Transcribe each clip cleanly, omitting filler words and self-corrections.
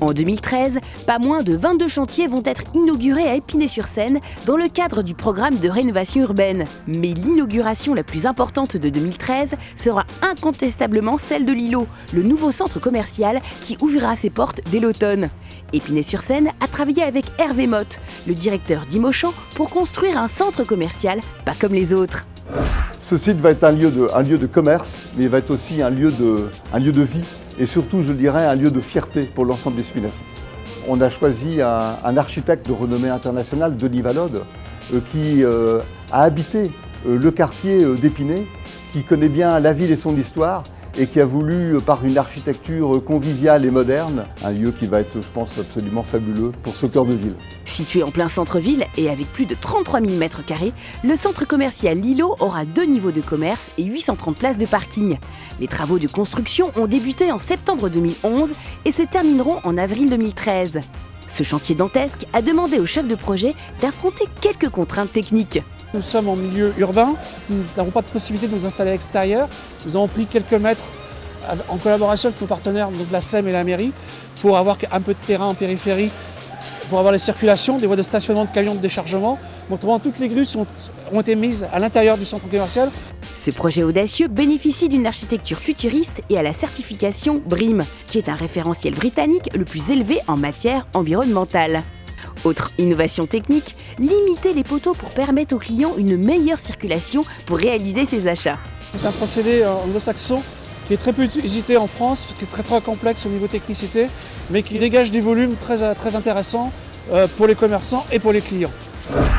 En 2013, pas moins de 22 chantiers vont être inaugurés à Épinay-sur-Seine dans le cadre du programme de rénovation urbaine. Mais l'inauguration la plus importante de 2013 sera incontestablement celle de l'îlot, le nouveau centre commercial qui ouvrira ses portes dès l'automne. Épinay-sur-Seine a travaillé avec Hervé Motte, le directeur d'Imochamp, pour construire un centre commercial pas comme les autres. Ce site va être un lieu de commerce, mais il va être aussi un lieu de vie et surtout, je dirais, un lieu de fierté pour l'ensemble des Spinaciens. On a choisi un architecte de renommée internationale, Denis Vallode, qui a habité le quartier d'Épinay, qui connaît bien la ville et son histoire et qui a voulu, par une architecture conviviale et moderne, un lieu qui va être, je pense, absolument fabuleux pour ce cœur de ville. Situé en plein centre-ville et avec plus de 33 000 m², le centre commercial L'Îlot aura 2 niveaux de commerce et 830 places de parking. Les travaux de construction ont débuté en septembre 2011 et se termineront en avril 2013. Ce chantier dantesque a demandé au chef de projet d'affronter quelques contraintes techniques. Nous sommes en milieu urbain, nous n'avons pas de possibilité de nous installer à l'extérieur. Nous avons pris quelques mètres en collaboration avec nos partenaires, donc la SEM et la mairie, pour avoir un peu de terrain en périphérie, pour avoir les circulations, des voies de stationnement de camions de déchargement. Donc toutes les grues ont été mises à l'intérieur du centre commercial. Ce projet audacieux bénéficie d'une architecture futuriste et à la certification BREEAM, qui est un référentiel britannique le plus élevé en matière environnementale. Autre innovation technique, limiter les poteaux pour permettre aux clients une meilleure circulation pour réaliser ses achats. C'est un procédé anglo-saxon qui est très peu usité en France, qui est très complexe au niveau technicité, mais qui dégage des volumes très intéressants pour les commerçants et pour les clients.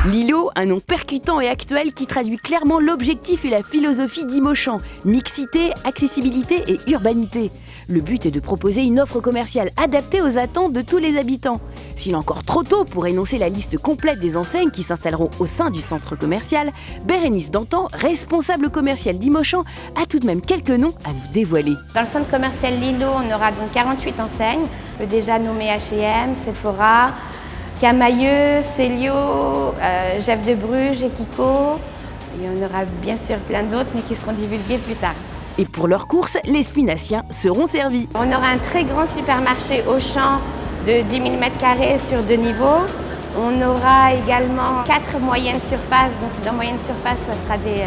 L'îlot, un nom percutant et actuel qui traduit clairement l'objectif et la philosophie d'Imochamp, mixité, accessibilité et urbanité. Le but est de proposer une offre commerciale adaptée aux attentes de tous les habitants. S'il est encore trop tôt pour énoncer la liste complète des enseignes qui s'installeront au sein du centre commercial, Bérénice Dantan, responsable commercial d'Imochamp, a tout de même quelques noms à nous dévoiler. Dans le centre commercial L'Îlot, on aura donc 48 enseignes, déjà nommées H&M, Sephora, Camaïeu, Célio, Jeff de Bruges et Kiko. Il y en aura bien sûr plein d'autres, mais qui seront divulgués plus tard. Et pour leurs courses, les Spinaciens seront servis. On aura un très grand supermarché Auchan de 10 000 m² sur 2 niveaux. On aura également 4 moyennes surfaces. Donc dans moyenne surface, ça sera des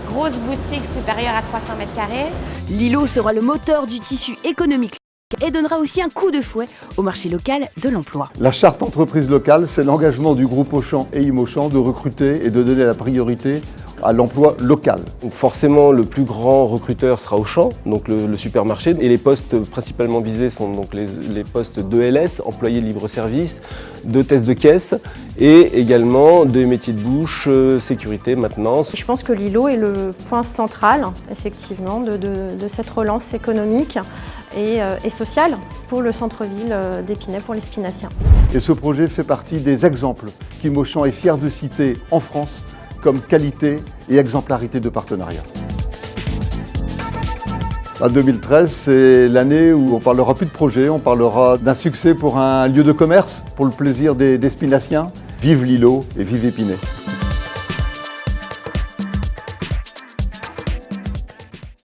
grosses boutiques supérieures à 300 m². L'îlot sera le moteur du tissu économique et donnera aussi un coup de fouet au marché local de l'emploi. La charte entreprise locale, c'est l'engagement du groupe Auchan et Imochamp de recruter et de donner la priorité à l'emploi local. Donc forcément, le plus grand recruteur sera Auchan, donc le supermarché. Et les postes principalement visés sont donc les postes d'ELS, employés de libre-service, d'hôtesse de caisse et également des métiers de bouche, sécurité, maintenance. Je pense que l'îlot est le point central, effectivement, de cette relance économique et sociale pour le centre-ville d'Épinay, pour les Spinaciens. Et ce projet fait partie des exemples qu'Imochamp est fier de citer en France comme qualité et exemplarité de partenariat. En 2013, c'est l'année où on ne parlera plus de projet, on parlera d'un succès pour un lieu de commerce, pour le plaisir des Spinaciens. Vive l'îlot et vive Épinay.